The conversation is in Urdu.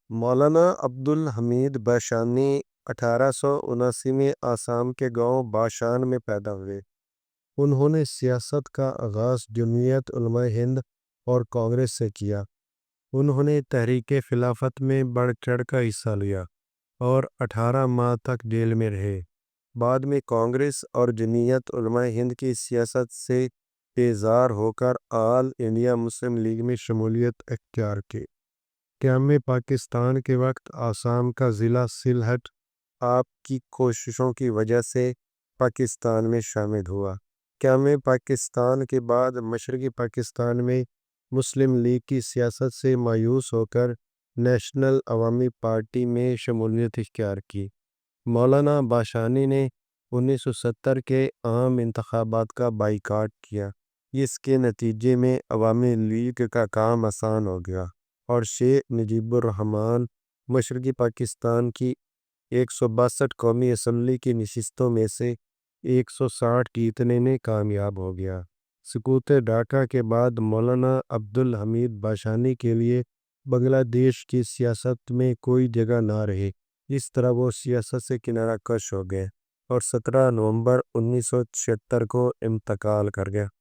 مولانا عبدالحمید باشانی 1879 میں آسام کے گاؤں باشان میں پیدا ہوئے۔ انہوں نے سیاست کا آغاز جمعیت علماء ہند اور کانگریس سے کیا۔ انہوں نے تحریک خلافت میں بڑھ چڑھ کر حصہ لیا اور 18 ماہ تک جیل میں رہے۔ بعد میں کانگریس اور جمعیت علماء ہند کی سیاست سے بیزار ہو کر آل انڈیا مسلم لیگ میں شمولیت اختیار کی۔ قیام پاکستان کے وقت آسام کا ضلع سلہٹ آپ کی کوششوں کی وجہ سے پاکستان میں شامل ہوا۔ قیام پاکستان کے بعد مشرقی پاکستان میں مسلم لیگ کی سیاست سے مایوس ہو کر نیشنل عوامی پارٹی میں شمولیت اختیار کی۔ مولانا باشانی نے 1970 کے عام انتخابات کا بائیکاٹ کیا۔ اس کے نتیجے میں عوامی لیگ کا کام آسان ہو گیا اور شیخ مجیب الرحمان مشرقی پاکستان کی 162 قومی اسمبلی کی نشستوں میں سے 160 جیتنے میں کامیاب ہو گیا۔ سقوط ڈھاکہ کے بعد مولانا عبدالحمید باشانی کے لیے بنگلہ دیش کی سیاست میں کوئی جگہ نہ رہی۔ اس طرح وہ سیاست سے کنارہ کش ہو گئے اور 17 نومبر 1976 کو انتقال کر گئے۔